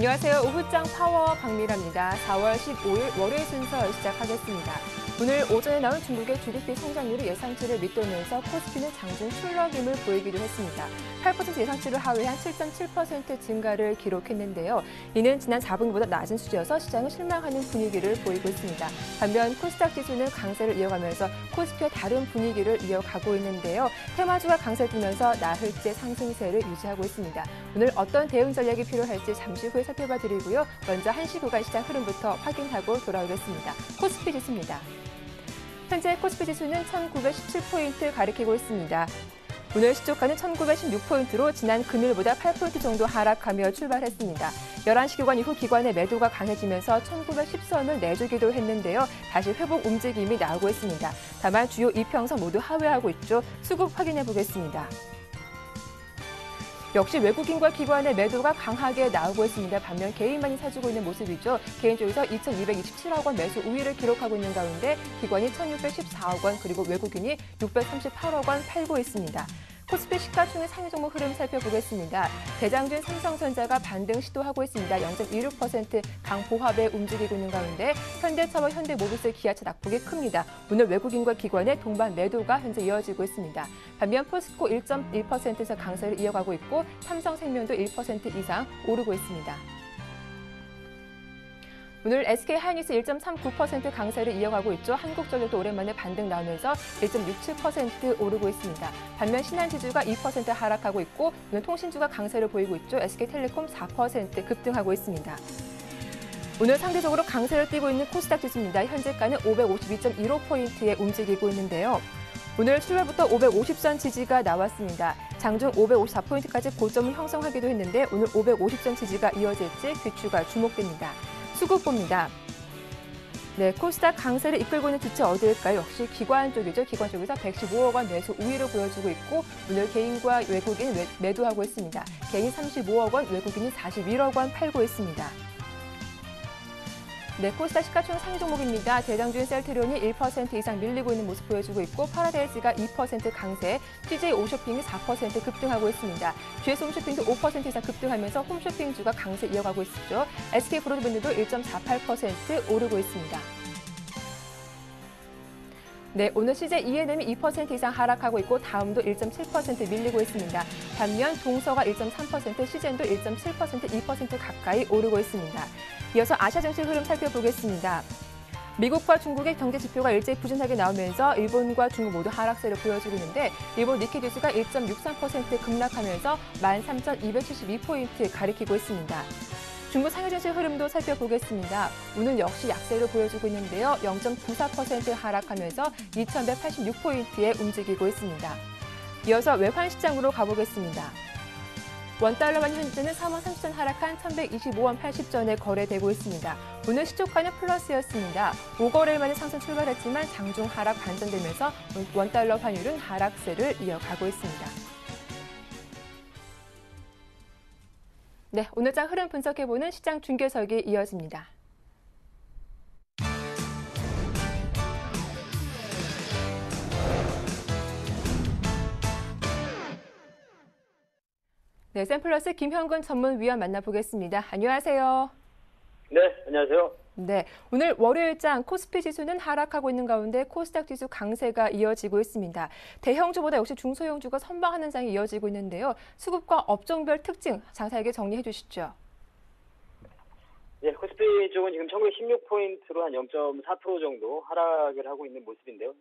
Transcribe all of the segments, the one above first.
안녕하세요. 오후장 파워 박미라입니다. 4월 15일 월요일 순서 시작하겠습니다. 오늘 오전에 나온 중국의 GDP 성장률이 예상치를 밑돌면서 코스피는 장중 출렁임을 보이기도 했습니다. 8% 예상치를 하회한 7.7% 증가를 기록했는데요. 이는 지난 4분기보다 낮은 수준이어서 시장은 실망하는 분위기를 보이고 있습니다. 반면 코스닥 지수는 강세를 이어가면서 코스피와 다른 분위기를 이어가고 있는데요. 테마주가 강세를 띠면서 나흘째 상승세를 유지하고 있습니다. 오늘 어떤 대응 전략이 필요할지 잠시 후에 살펴봐 드리고요. 먼저 1시 구간 시장 흐름부터 확인하고 돌아오겠습니다. 코스피 지수입니다. 현재 코스피 지수는 1917포인트 가리키고 있습니다. 오늘 시초가는 1916포인트로 지난 금일보다 8포인트 정도 하락하며 출발했습니다. 11시 기관 이후 기관의 매도가 강해지면서 1910선을 내주기도 했는데요. 다시 회복 움직임이 나오고 있습니다. 다만 주요 이평선 모두 하회하고 있죠. 수급 확인해 보겠습니다. 역시 외국인과 기관의 매도가 강하게 나오고 있습니다. 반면 개인만이 사주고 있는 모습이죠. 개인 쪽에서 2,227억 원 매수 우위를 기록하고 있는 가운데 기관이 1,614억 원 그리고 외국인이 638억 원 팔고 있습니다. 코스피 시가총액 상위 종목 흐름 살펴보겠습니다. 대장주인 삼성전자가 반등 시도하고 있습니다. 0.26% 강보합에 움직이고 있는 가운데 현대차와 현대모비스, 기아차 낙폭이 큽니다. 오늘 외국인과 기관의 동반 매도가 현재 이어지고 있습니다. 반면 포스코 1.1%에서 강세를 이어가고 있고 삼성생명도 1% 이상 오르고 있습니다. 오늘 SK하이닉스 1.39% 강세를 이어가고 있죠. 한국전력도 오랜만에 반등 나오면서 1.67% 오르고 있습니다. 반면 신한지주가 2% 하락하고 있고 오늘 통신주가 강세를 보이고 있죠. SK텔레콤 4% 급등하고 있습니다. 오늘 상대적으로 강세를 띠고 있는 코스닥 지수입니다. 현재가는 552.15포인트에 움직이고 있는데요. 오늘 출발부터 550선 지지가 나왔습니다. 장중 554포인트까지 고점을 형성하기도 했는데 오늘 550선 지지가 이어질지 귀추가 주목됩니다. 수급 봅니다. 네, 코스닥 강세를 이끌고 있는 주체 어디일까요? 역시 기관 쪽이죠. 기관 쪽에서 115억 원 매수 우위를 보여주고 있고 오늘 개인과 외국인 매도하고 있습니다. 개인 35억 원, 외국인이 41억 원 팔고 있습니다. 네, 코스닥 시가총액 상위 종목입니다. 대장주인 셀트리온이 1% 이상 밀리고 있는 모습 보여주고 있고 파라다이스가 2% 강세, CJ 홈쇼핑이 4% 급등하고 있습니다. GS 홈쇼핑도 5% 이상 급등하면서 홈쇼핑주가 강세 이어가고 있죠. SK 브로드밴드도 1.48% 오르고 있습니다. 네, 오늘 CJ E&M이 2% 이상 하락하고 있고 다음도 1.7% 밀리고 있습니다. 반면 동서가 1.3%, 시젠도 1.7%, 2% 가까이 오르고 있습니다. 이어서 아시아 증시 흐름 살펴보겠습니다. 미국과 중국의 경제 지표가 일제히 부진하게 나오면서 일본과 중국 모두 하락세를 보여주고 있는데 일본 니케이 지수가 1.63% 급락하면서 13,272포인트 가리키고 있습니다. 중국 상해 증시 흐름도 살펴보겠습니다. 오늘 역시 약세를 보여주고 있는데요. 0.94% 하락하면서 2,186포인트에 움직이고 있습니다. 이어서 외환 시장으로 가보겠습니다. 원달러만 현재는 43,000선 하락한 1,125원 80전에 거래되고 있습니다. 오늘 시초가는 플러스였습니다. 5거래일 만에 상승 출발했지만 장중 하락 반전되면서 원달러 환율은 하락세를 이어가고 있습니다. 네, 오늘장 흐름 분석해보는 시장 중계석이 이어집니다. 네, 샘플러스 김현근 전문위원 만나보겠습니다. 안녕하세요. 네, 안녕하세요. 네, 오늘 월요일장 코스피 지수는 하락하고 있는 가운데 코스닥 지수 강세가 이어지고 있습니다. 대형주보다 역시 중소형주가 선방하는 장이 이어지고 있는데요. 수급과 업종별 특징 자세하게 정리해 주시죠. 네, 코스피 쪽은 지금 1916포인트로 한 0.4% 정도 하락을 하고 있는 모습인데요.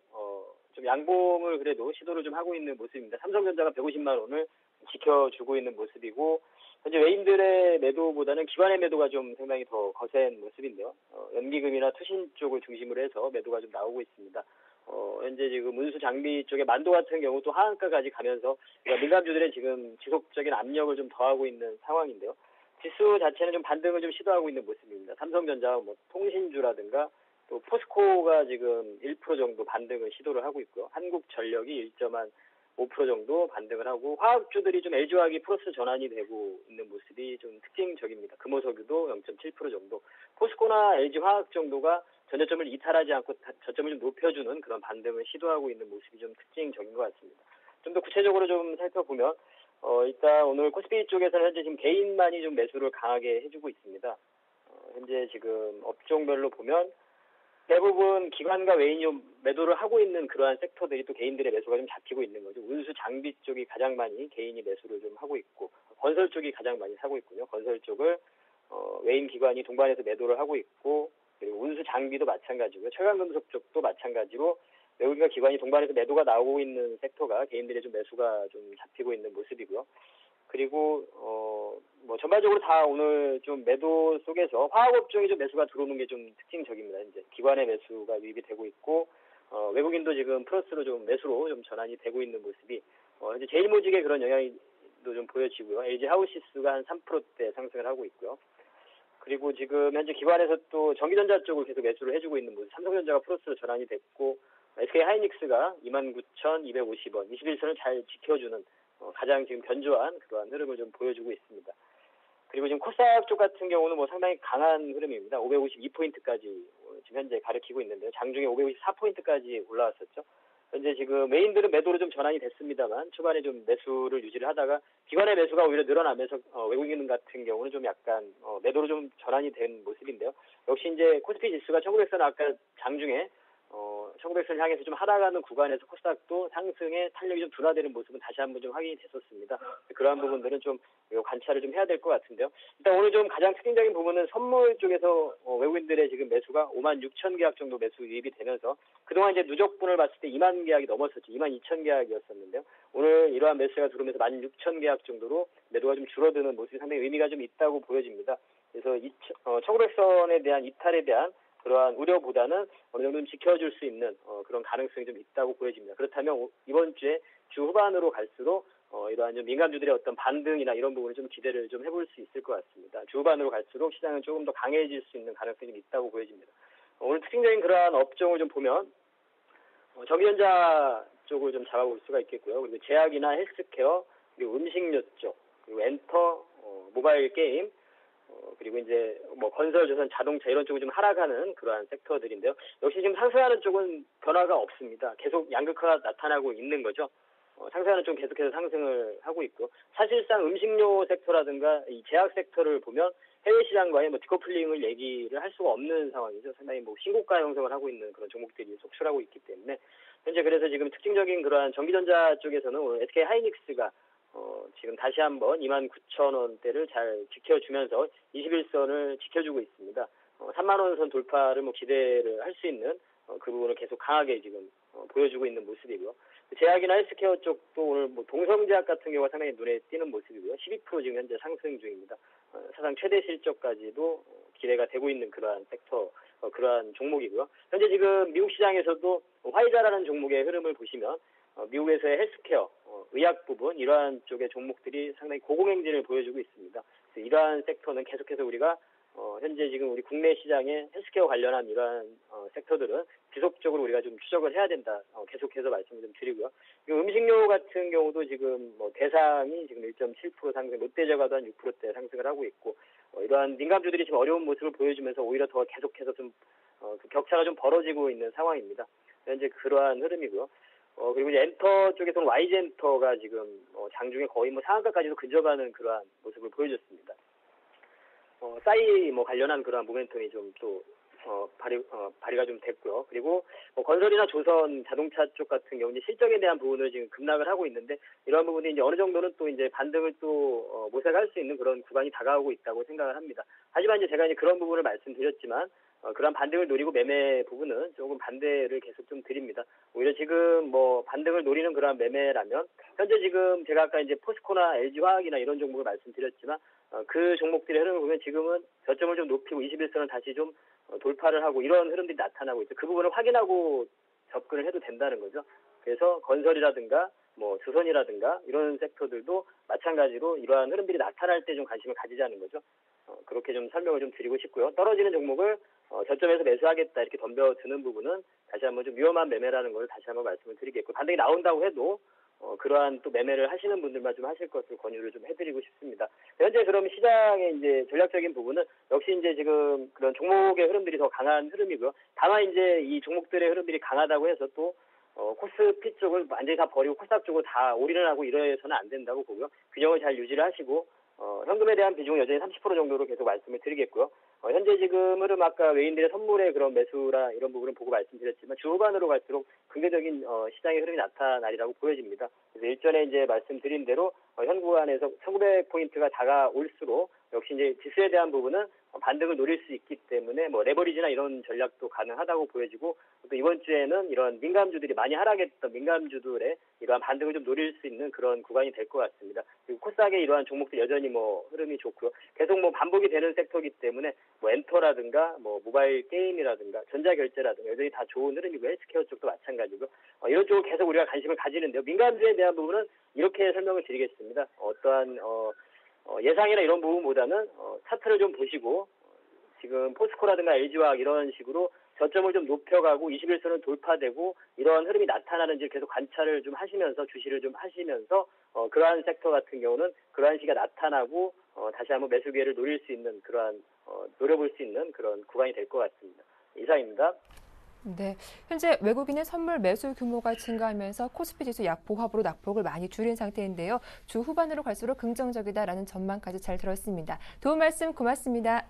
좀 양봉을 그래도 시도를 좀 하고 있는 모습입니다. 삼성전자가 150만 원을 지켜주고 있는 모습이고 현재 외인들의 매도보다는 기관의 매도가 좀 상당히 더 거센 모습인데요. 연기금이나 투신 쪽을 중심으로 해서 매도가 좀 나오고 있습니다. 현재 지금 운수 장비 쪽에 만도 같은 경우 또 하한가까지 가면서 민감주들의 지금 지속적인 압력을 좀 더하고 있는 상황인데요. 지수 자체는 좀 반등을 좀 시도하고 있는 모습입니다. 삼성전자, 통신주라든가 또 포스코가 지금 1% 정도 반등을 시도를 하고 있고요. 한국전력이 1.5% 정도 반등을 하고 화학주들이 좀 LG화학이 플러스 전환이 되고 있는 모습이 좀 특징적입니다. 금호석유도 0.7% 정도. 포스코나 LG화학 정도가 전저점을 이탈하지 않고 저점을 좀 높여주는 그런 반등을 시도하고 있는 모습이 좀 특징적인 것 같습니다. 좀 더 구체적으로 좀 살펴보면 일단 오늘 코스피 쪽에서는 현재 지금 개인만이 좀 매수를 강하게 해주고 있습니다. 현재 지금 업종별로 보면 대부분 기관과 외인이 좀 매도를 하고 있는 그러한 섹터들이 또 개인들의 매수가 좀 잡히고 있는 거죠. 운수 장비 쪽이 가장 많이 개인이 매수를 좀 하고 있고, 건설 쪽이 가장 많이 사고 있군요. 건설 쪽을 외인 기관이 동반해서 매도를 하고 있고, 그리고 운수 장비도 마찬가지고요. 철강금속 쪽도 마찬가지로 외국인과 기관이 동반해서 매도가 나오고 있는 섹터가 개인들의 좀 매수가 좀 잡히고 있는 모습이고요. 그리고 뭐 전반적으로 다 오늘 좀 매도 속에서 화학업종이 좀 매수가 들어오는 게 좀 특징적입니다. 이제 기관의 매수가 유입이 되고 있고, 외국인도 지금 플러스로 좀 매수로 좀 전환이 되고 있는 모습이 이제 제일모직의 그런 영향이 좀 보여지고요. LG 하우시스가 한 3%대 상승을 하고 있고요. 그리고 지금 현재 기관에서 또 전기전자 쪽을 계속 매수를 해주고 있는 모습. 삼성전자가 플러스로 전환이 됐고, SK 하이닉스가 29,250원, 21선을 잘 지켜주는 가장 지금 견조한 그러한 흐름을 좀 보여주고 있습니다. 그리고 지금 코스닥 쪽 같은 경우는 뭐 상당히 강한 흐름입니다. 552포인트까지 지금 현재 가리키고 있는데요. 장중에 554포인트까지 올라왔었죠. 현재 지금 메인들은 매도로 좀 전환이 됐습니다만 초반에 좀 매수를 유지를 하다가 기관의 매수가 오히려 늘어나면서 외국인 같은 경우는 좀 약간 매도로 좀 전환이 된 모습인데요. 역시 이제 코스피 지수가 1900선 아까 장중에 1900선 향해서 좀 하락하는 구간에서 코스닥도 상승의 탄력이 좀 둔화되는 모습은 다시 한번 좀 확인이 됐었습니다. 그러한 부분들은 좀 관찰을 좀 해야 될 것 같은데요. 일단 오늘 좀 가장 특징적인 부분은 선물 쪽에서 외국인들의 지금 매수가 56,000계약 정도 매수 유입이 되면서 그동안 이제 누적분을 봤을 때 2만 계약이 넘었었죠. 22,000계약이었었는데요. 오늘 이러한 매수가 들어오면서 16,000계약 정도로 매도가 좀 줄어드는 모습이 상당히 의미가 좀 있다고 보여집니다. 그래서 1900선에 대한 이탈에 대한 그러한 우려보다는 어느 정도는 지켜줄 수 있는 그런 가능성이 좀 있다고 보여집니다. 그렇다면 이번 주에 주 후반으로 갈수록 이러한 좀 민감주들의 어떤 반등이나 이런 부분을 좀 기대를 좀 해볼 수 있을 것 같습니다. 주 후반으로 갈수록 시장은 조금 더 강해질 수 있는 가능성이 좀 있다고 보여집니다. 오늘 특징적인 그러한 업종을 좀 보면 전기전자 쪽을 좀 잡아볼 수가 있겠고요. 그리고 제약이나 헬스케어, 그리고 음식료 쪽, 그리고 엔터, 모바일 게임, 그리고 이제 뭐 건설, 조선, 자동차 이런 쪽은 좀 하락하는 그러한 섹터들인데요. 역시 지금 상승하는 쪽은 변화가 없습니다. 계속 양극화가 나타나고 있는 거죠. 상승하는 쪽 계속해서 상승을 하고 있고, 사실상 음식료 섹터라든가 이 제약 섹터를 보면 해외 시장과의 뭐 디커플링을 얘기를 할 수가 없는 상황이죠. 상당히 뭐 신고가 형성을 하고 있는 그런 종목들이 속출하고 있기 때문에 현재 그래서 지금 특징적인 그러한 전기전자 쪽에서는 오늘 SK 하이닉스가 지금 다시 한번 29,000원대를 잘 지켜주면서 21선을 지켜주고 있습니다. 3만원 선 돌파를 뭐 기대를 할 수 있는 그 부분을 계속 강하게 지금 보여주고 있는 모습이고요. 제약이나 헬스케어 쪽도 오늘 뭐 동성제약 같은 경우가 상당히 눈에 띄는 모습이고요. 12% 지금 현재 상승 중입니다. 사상 최대 실적까지도 기대가 되고 있는 그러한 섹터, 그러한 종목이고요. 현재 지금 미국 시장에서도 화이자라는 종목의 흐름을 보시면 미국에서의 헬스케어, 의약 부분 이러한 쪽의 종목들이 상당히 고공행진을 보여주고 있습니다. 그래서 이러한 섹터는 계속해서 우리가 현재 지금 우리 국내 시장의 헬스케어 관련한 이러한 섹터들은 지속적으로 우리가 좀 추적을 해야 된다. 계속해서 말씀을 좀 드리고요. 그리고 음식료 같은 경우도 지금 뭐 대상이 지금 1.7% 상승, 롯데제과도 한 6%대 상승을 하고 있고 이러한 민감주들이 지금 어려운 모습을 보여주면서 오히려 더 계속해서 좀 그 격차가 좀 벌어지고 있는 상황입니다. 현재 그러한 흐름이고요. 그리고 이제 엔터 쪽에서는 YG엔터가 지금 장중에 거의 뭐 상한가까지도 근접하는 그러한 모습을 보여줬습니다. 싸이 뭐 관련한 그러한 모멘텀이 좀 또 발휘가 좀 됐고요. 그리고 건설이나 조선, 자동차 쪽 같은 경우 이제 실적에 대한 부분을 지금 급락을 하고 있는데 이러한 부분이 이제 어느 정도는 또 이제 반등을 또 모색할 수 있는 그런 구간이 다가오고 있다고 생각을 합니다. 하지만 이제 제가 이제 그런 부분을 말씀드렸지만 그런 반등을 노리고 매매 부분은 조금 반대를 계속 좀 드립니다. 오히려 지금 뭐 반등을 노리는 그런 매매라면 현재 지금 제가 아까 이제 포스코나 LG화학이나 이런 종목을 말씀드렸지만 그 종목들의 흐름을 보면 지금은 저점을 좀 높이고 21선을 다시 좀 돌파를 하고 이런 흐름들이 나타나고 있죠. 그 부분을 확인하고 접근을 해도 된다는 거죠. 그래서 건설이라든가 뭐 조선이라든가 이런 섹터들도 마찬가지로 이러한 흐름들이 나타날 때 좀 관심을 가지자는 거죠. 그렇게 좀 설명을 좀 드리고 싶고요. 떨어지는 종목을 저점에서 매수하겠다 이렇게 덤벼드는 부분은 다시 한번 좀 위험한 매매라는 걸 다시 한번 말씀을 드리겠고 반등이 나온다고 해도 그러한 또 매매를 하시는 분들만 좀 하실 것을 권유를 좀 해드리고 싶습니다. 현재 그럼 시장의 이제 전략적인 부분은 역시 이제 지금 그런 종목의 흐름들이 더 강한 흐름이고요. 다만 이제 이 종목들의 흐름들이 강하다고 해서 또 코스피 쪽을 완전히 다 버리고 코스닥 쪽으로 다 올인을 하고 이래서는 안 된다고 보고요. 균형을 잘 유지를 하시고 현금에 대한 비중은 여전히 30% 정도로 계속 말씀을 드리겠고요. 현재 지금 흐름 아까 외인들의 선물의 그런 매수라 이런 부분을 보고 말씀드렸지만 주 후반으로 갈수록 긍정적인 시장의 흐름이 나타나리라고 보여집니다. 그래서 일전에 이제 말씀드린 대로 현 구간에서 1900포인트가 다가올수록 역시 이제 지수에 대한 부분은 반등을 노릴 수 있기 때문에 뭐 레버리지나 이런 전략도 가능하다고 보여지고 또 이번 주에는 이런 민감주들이 많이 하락했던 민감주들의 이러한 반등을 좀 노릴 수 있는 그런 구간이 될 것 같습니다. 그리고 코스닥의 이러한 종목들 여전히 뭐 흐름이 좋고요. 계속 뭐 반복이 되는 섹터이기 때문에 뭐 엔터라든가 뭐 모바일 게임이라든가 전자결제라든가 여전히 다 좋은 흐름이고 헬스케어 쪽도 마찬가지고 이런 쪽을 계속 우리가 관심을 가지는데요. 민감주에 대한 부분은 이렇게 설명을 드리겠습니다. 어떠한 예상이나 이런 부분보다는 차트를 좀 보시고 지금 포스코라든가 LG화학 이런 식으로 저점을 좀 높여가고 21선을 돌파되고 이러한 흐름이 나타나는지 계속 관찰을 좀 하시면서 주시를 좀 하시면서 그러한 섹터 같은 경우는 그러한 시기가 나타나고 다시 한번 매수 기회를 노릴 수 있는 그러한 노려볼 수 있는 그런 구간이 될 것 같습니다. 이상입니다. 네, 현재 외국인의 선물 매수 규모가 증가하면서 코스피 지수 약보합으로 낙폭을 많이 줄인 상태인데요. 주 후반으로 갈수록 긍정적이다라는 전망까지 잘 들었습니다. 도움 말씀 고맙습니다.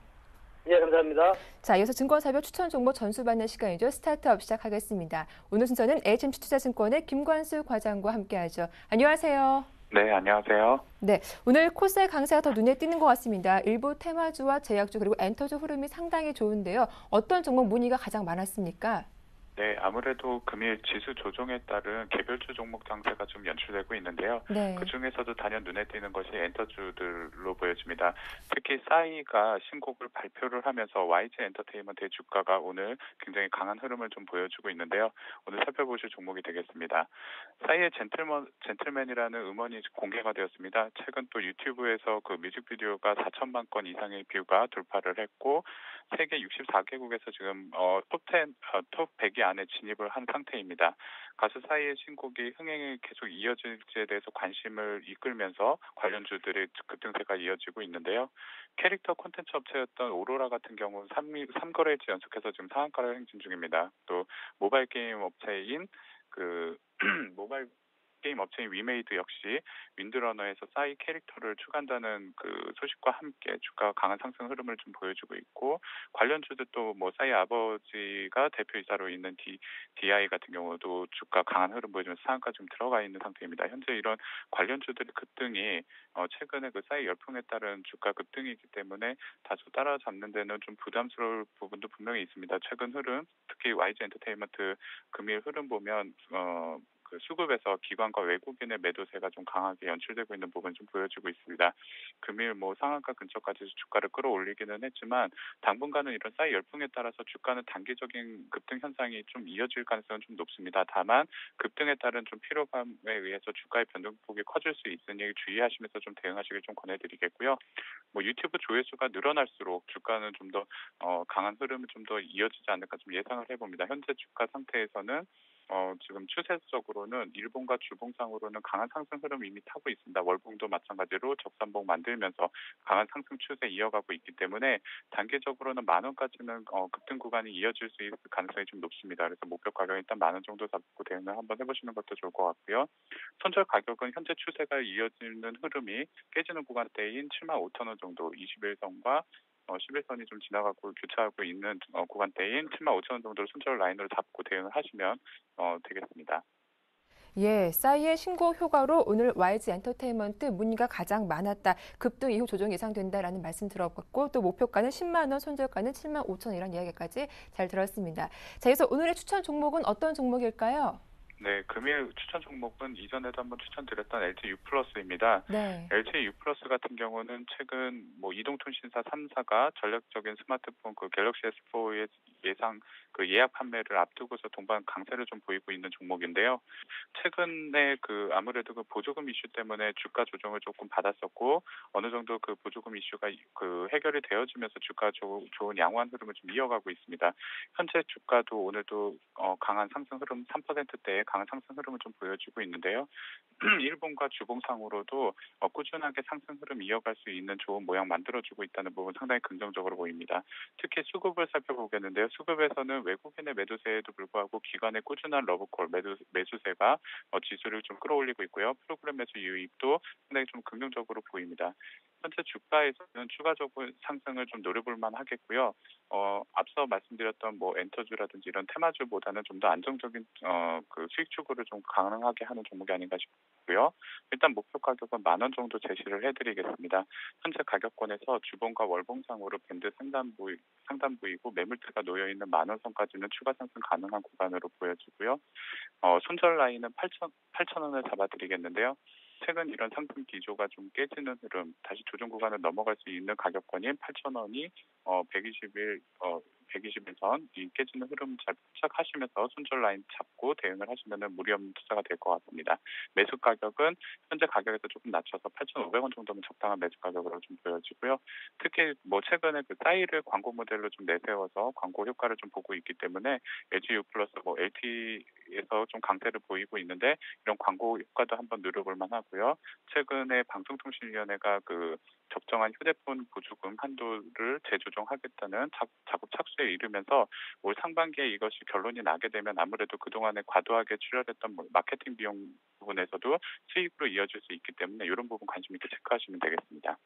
네, 감사합니다. 자, 이어서 증권사별 추천 종목 전수받는 시간이죠. 스타트업 시작하겠습니다. 오늘 순서는 HMC투자증권의 김관수 과장과 함께하죠. 안녕하세요. 네, 안녕하세요. 네, 오늘 코스의 강세가 더 눈에 띄는 것 같습니다. 일부 테마주와 제약주 그리고 엔터주 흐름이 상당히 좋은데요. 어떤 종목 문의가 가장 많았습니까? 네, 아무래도 금일 지수 조정에 따른 개별주 종목 장세가 좀 연출되고 있는데요. 네. 그중에서도 단연 눈에 띄는 것이 엔터주들로 보여집니다. 특히 싸이가 신곡을 발표를 하면서 YG 엔터테인먼트의 주가가 오늘 굉장히 강한 흐름을 좀 보여주고 있는데요. 오늘 살펴보실 종목이 되겠습니다. 싸이의 젠틀맨이라는 음원이 공개가 되었습니다. 최근 또 유튜브에서 그 뮤직비디오가 4천만 건 이상의 뷰가 돌파를 했고 세계 64개국에서 지금 톱 100위 안에 진입을 한 상태입니다. 가수 싸이의 신곡이 흥행이 계속 이어질지에 대해서 관심을 이끌면서 관련주들의 급등세가 이어지고 있는데요. 캐릭터 콘텐츠 업체였던 오로라 같은 경우는 3거래일째 연속해서 지금 상한가를 행진 중입니다. 또 모바일 게임 업체인 모바일 게임 업체인 위메이드 역시 윈드러너에서 싸이 캐릭터를 추가한다는 그 소식과 함께 주가가 강한 상승 흐름을 좀 보여주고 있고 관련주도 또 뭐 싸이 아버지가 대표이사로 있는 DI 같은 경우도 주가 강한 흐름 보여주면서 상한가 좀 들어가 있는 상태입니다. 현재 이런 관련주들의 급등이 최근에 그 싸이 열풍에 따른 주가 급등이기 때문에 다소 따라잡는 데는 좀 부담스러울 부분도 분명히 있습니다. 최근 흐름 특히 YG 엔터테인먼트 금일 흐름 보면 그 수급에서 기관과 외국인의 매도세가 좀 강하게 연출되고 있는 부분 좀 보여지고 있습니다. 금일 뭐 상한가 근처까지 주가를 끌어올리기는 했지만 당분간은 이런 싸이 열풍에 따라서 주가는 단기적인 급등 현상이 좀 이어질 가능성은 좀 높습니다. 다만 급등에 따른 좀 피로감에 의해서 주가의 변동폭이 커질 수 있으니 주의하시면서 좀 대응하시길 좀 권해드리겠고요. 뭐 유튜브 조회수가 늘어날수록 주가는 좀 더 강한 흐름이 좀 더 이어지지 않을까 좀 예상을 해봅니다. 현재 주가 상태에서는 지금 추세적으로는 일봉과 주봉상으로는 강한 상승 흐름을 이미 타고 있습니다. 월봉도 마찬가지로 적산봉 만들면서 강한 상승 추세 이어가고 있기 때문에 단기적으로는 10,000원까지는 급등 구간이 이어질 수 있을 가능성이 좀 높습니다. 그래서 목표 가격 일단 10,000원 정도 잡고 대응을 한번 해보시는 것도 좋을 것 같고요. 손절 가격은 현재 추세가 이어지는 흐름이 깨지는 구간대인 75,000원 정도 21선과 11선이 좀 지나가고 교차하고 있는 구간대인 75,000원 정도를 손절 라인으로 잡고 대응을 하시면 되겠습니다. 예, 싸이의 신곡 효과로 오늘 YG 엔터테인먼트 문의가 가장 많았다. 급등 이후 조정 예상된다라는 말씀 들어봤고 또 목표가는 10만 원, 손절가는 7만 5천 원이라는 이야기까지 잘 들었습니다. 자, 그래서 오늘의 추천 종목은 어떤 종목일까요? 네, 금일 추천 종목은 이전에도 한번 추천드렸던 LG U+입니다. 네. LG U+ 같은 경우는 최근 뭐 이동통신사 3사가 전략적인 스마트폰 그 갤럭시 S4의 예약 판매를 앞두고서 동반 강세를 좀 보이고 있는 종목인데요. 최근에 아무래도 보조금 이슈 때문에 주가 조정을 조금 받았었고 어느 정도 그 보조금 이슈가 해결이 되어지면서 주가 좋은 양호한 흐름을 좀 이어가고 있습니다. 현재 주가도 오늘도 강한 상승 흐름 3%대의 강한 상승 흐름을 좀 보여주고 있는데요. 일본과 주봉상으로도 꾸준하게 상승 흐름 이어갈 수 있는 좋은 모양 만들어주고 있다는 부분 상당히 긍정적으로 보입니다. 특히 수급을 살펴보겠는데요. 수급에서는 외국인의 매도세에도 불구하고 기관의 꾸준한 러브콜 매수세가 지수를 좀 끌어올리고 있고요. 프로그램 매수 유입도 상당히 좀 긍정적으로 보입니다. 현재 주가에서는 추가적인 상승을 좀 노려볼 만하겠고요. 앞서 말씀드렸던 엔터주라든지 이런 테마주보다는 좀 더 안정적인 그 수익 추구를 좀 가능하게 하는 종목이 아닌가 싶고요. 일단 목표 가격은 10,000원 정도 제시를 해드리겠습니다. 현재 가격권에서 주봉과 월봉상으로 밴드 상단 부위고 매물대가 놓여 있는 10,000원 선까지는 추가 상승 가능한 구간으로 보여지고요. 손절 라인은 8,000원을 잡아드리겠는데요. 최근 이런 상승 기조가 좀 깨지는 흐름, 다시 조정 구간을 넘어갈 수 있는 가격권인 8,000원이 120일선 이 깨지는 흐름 잘 포착하시면서 손절 라인 잡고 대응을 하시면 무리 없는 투자가 될 것 같습니다. 매수 가격은 현재 가격에서 조금 낮춰서 8,500원 정도면 적당한 매수 가격으로 좀 보여지고요. 특히 최근에 그 싸이를 광고 모델로 좀 내세워서 광고 효과를 좀 보고 있기 때문에 LG U 플러스 LT에서 좀 강세를 보이고 있는데 이런 광고 효과도 한번 누려볼 만하고요. 최근에 방송통신위원회가 그 적정한 휴대폰 보조금 한도를 재조정하겠다는 작업 착수에 이르면서 올 상반기에 이것이 결론이 나게 되면 아무래도 그동안에 과도하게 출혈했던 마케팅 비용 부분에서도 수익으로 이어질 수 있기 때문에 이런 부분 관심 있게 체크하시면 되겠습니다.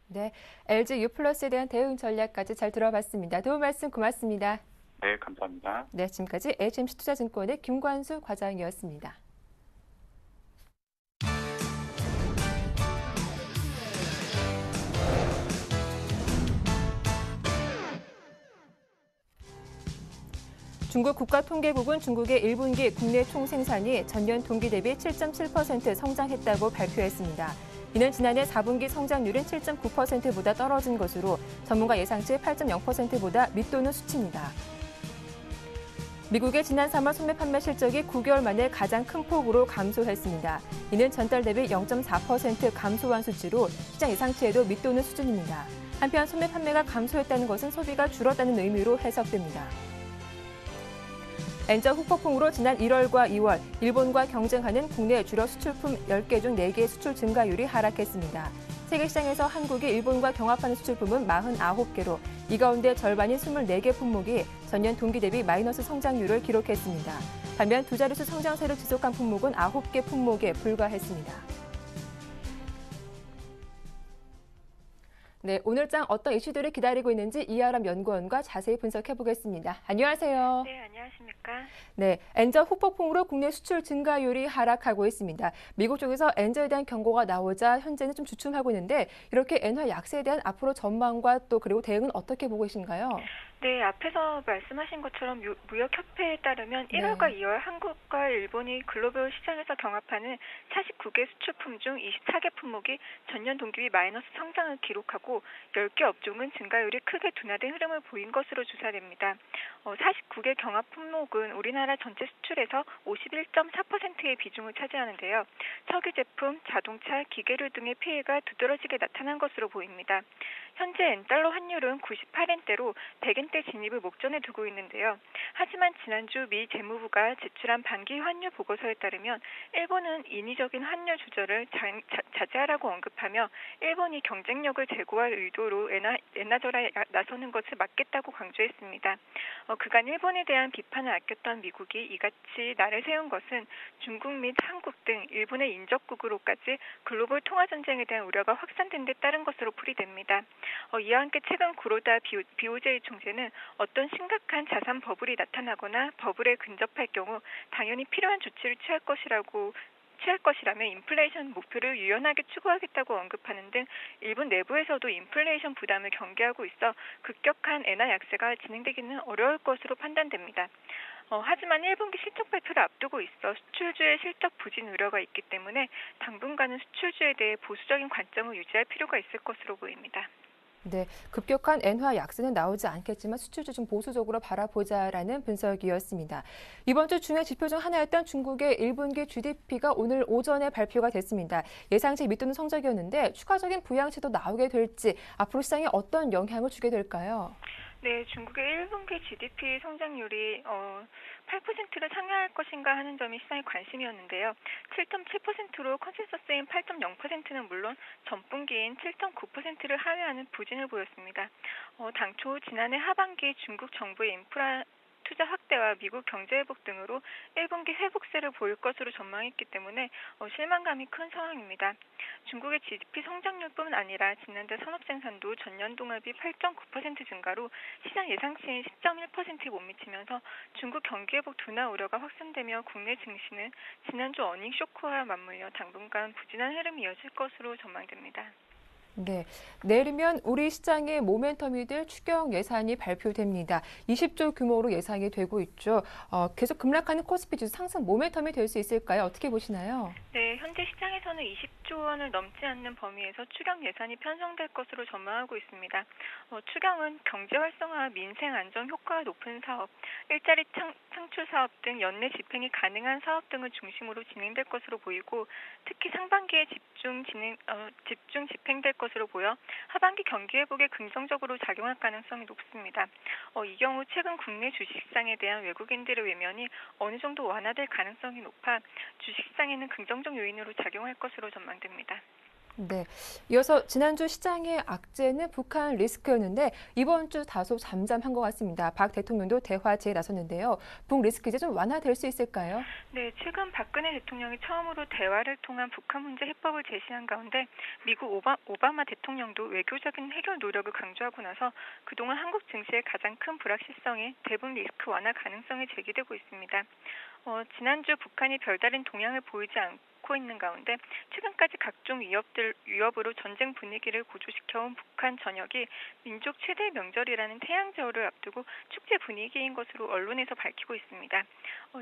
네, LG U 플러스에 대한 대응 전략까지 잘 들어봤습니다. 도움 말씀 고맙습니다. 네, 감사합니다. 네, 지금까지 HMC 투자증권의 김관수 과장이었습니다. 중국 국가통계국은 중국의 1분기 국내 총생산이 전년 동기 대비 7.7% 성장했다고 발표했습니다. 이는 지난해 4분기 성장률인 7.9%보다 떨어진 것으로 전문가 예상치 8.0%보다 밑도는 수치입니다. 미국의 지난 3월 소매 판매 실적이 9개월 만에 가장 큰 폭으로 감소했습니다. 이는 전달 대비 0.4% 감소한 수치로 시장 예상치에도 밑도는 수준입니다. 한편 소매 판매가 감소했다는 것은 소비가 줄었다는 의미로 해석됩니다. 엔저 후폭풍으로 지난 1월과 2월 일본과 경쟁하는 국내 주력 수출품 10개 중 4개의 수출 증가율이 하락했습니다. 세계 시장에서 한국이 일본과 경합하는 수출품은 49개로 이 가운데 절반인 24개 품목이 전년 동기 대비 마이너스 성장률을 기록했습니다. 반면 두 자릿수 성장세를 지속한 품목은 9개 품목에 불과했습니다. 네, 오늘장 어떤 이슈들이 기다리고 있는지 이하람 연구원과 자세히 분석해 보겠습니다. 안녕하세요. 네, 안녕하십니까. 네, 엔저 후폭풍으로 국내 수출 증가율이 하락하고 있습니다. 미국 쪽에서 엔저에 대한 경고가 나오자 현재는 좀 주춤하고 있는데 이렇게 엔화 약세에 대한 앞으로 전망과 또 그리고 대응은 어떻게 보고 계신가요? 네, 앞에서 말씀하신 것처럼 무역협회에 따르면 1월과 2월 한국과 일본이 글로벌 시장에서 경합하는 49개 수출품 중 24개 품목이 전년 동기 마이너스 성장을 기록하고 10개 업종은 증가율이 크게 둔화된 흐름을 보인 것으로 조사됩니다. 49개 경합 품목은 우리나라 전체 수출에서 51.4%의 비중을 차지하는데요. 석유 제품, 자동차, 기계류 등의 피해가 두드러지게 나타난 것으로 보입니다. 현재 엔달러 환율은 98엔대로 100엔대 진입을 목전에 두고 있는데요. 하지만 지난주 미 재무부가 제출한 반기 환율 보고서에 따르면 일본은 인위적인 환율 조절을 자제하라고 언급하며 일본이 경쟁력을 제고할 의도로 엔화절하에 나서는 것을 막겠다고 강조했습니다. 그간 일본에 대한 비판을 아꼈던 미국이 이같이 날을 세운 것은 중국 및 한국 등 일본의 인접국으로까지 글로벌 통화전쟁에 대한 우려가 확산된 데 따른 것으로 풀이됩니다. 이와 함께 최근 구로다 BOJ 총재는 어떤 심각한 자산 버블이 나타나거나 버블에 근접할 경우 당연히 필요한 조치를 취할 것이라며 인플레이션 목표를 유연하게 추구하겠다고 언급하는 등 일본 내부에서도 인플레이션 부담을 경계하고 있어 급격한 엔화 약세가 진행되기는 어려울 것으로 판단됩니다. 하지만 1분기 실적 발표를 앞두고 있어 수출주의 실적 부진 우려가 있기 때문에 당분간은 수출주에 대해 보수적인 관점을 유지할 필요가 있을 것으로 보입니다. 네, 급격한 엔화 약세는 나오지 않겠지만 수출주 좀 보수적으로 바라보자라는 분석이었습니다. 이번 주 중요한 지표 중 하나였던 중국의 1분기 GDP가 오늘 오전에 발표가 됐습니다. 예상치 밑도는 성적이었는데 추가적인 부양치도 나오게 될지 앞으로 시장에 어떤 영향을 주게 될까요? 네, 중국의 1분기 GDP 성장률이 8%를 상회할 것인가 하는 점이 시장의 관심이었는데요. 7.7%로 컨센서스인 8.0%는 물론 전분기인 7.9%를 하회하는 부진을 보였습니다. 당초 지난해 하반기 중국 정부의 인프라 투자 확대와 미국 경제 회복 등으로 1분기 회복세를 보일 것으로 전망했기 때문에 실망감이 큰 상황입니다. 중국의 GDP 성장률뿐 아니라 지난달 산업 생산도 전년 동합이 8.9% 증가로 시장 예상치인 10.1%에 못 미치면서 중국 경기 회복 둔화 우려가 확산되며 국내 증시는 지난주 어닝 쇼크와 맞물려 당분간 부진한 흐름이 이어질 것으로 전망됩니다. 네, 내일이면 우리 시장의 모멘텀이 될 추경 예산이 발표됩니다. 20조 규모로 예상이 되고 있죠. 계속 급락하는 코스피 지수 상승 모멘텀이 될 수 있을까요? 어떻게 보시나요? 네, 현재 시장에서는 20조 원을 넘지 않는 범위에서 추경 예산이 편성될 것으로 전망하고 있습니다. 추경은 경제 활성화, 민생 안정 효과가 높은 사업, 일자리 창출 사업 등 연내 집행이 가능한 사업 등을 중심으로 진행될 것으로 보이고 특히 상반기에 집중 집행될 것으로 보여 하반기 경기 회복에 긍정적으로 작용할 가능성이 높습니다. 이 경우 최근 국내 주식시장에 대한 외국인들의 외면이 어느 정도 완화될 가능성이 높아 주식시장에는 긍정적 요인으로 작용할 것으로 전망됩니다. 네, 이어서 지난주 시장의 악재는 북한 리스크였는데 이번 주 다소 잠잠한 것 같습니다. 박 대통령도 대화제에 나섰는데요. 북 리스크 이제 좀 완화될 수 있을까요? 네, 최근 박근혜 대통령이 처음으로 대화를 통한 북한 문제 해법을 제시한 가운데 미국 오바마 대통령도 외교적인 해결 노력을 강조하고 나서 그동안 한국 증시의 가장 큰 불확실성이 대북 리스크 완화 가능성이 제기되고 있습니다. 지난주 북한이 별다른 동향을 보이지 않고 있는 가운데 최근까지 각종 위협으로 전쟁 분위기를 고조시켜온 북한 전역이 민족 최대 명절이라는 태양제호를 앞두고 축제 분위기인 것으로 언론에서 밝히고 있습니다.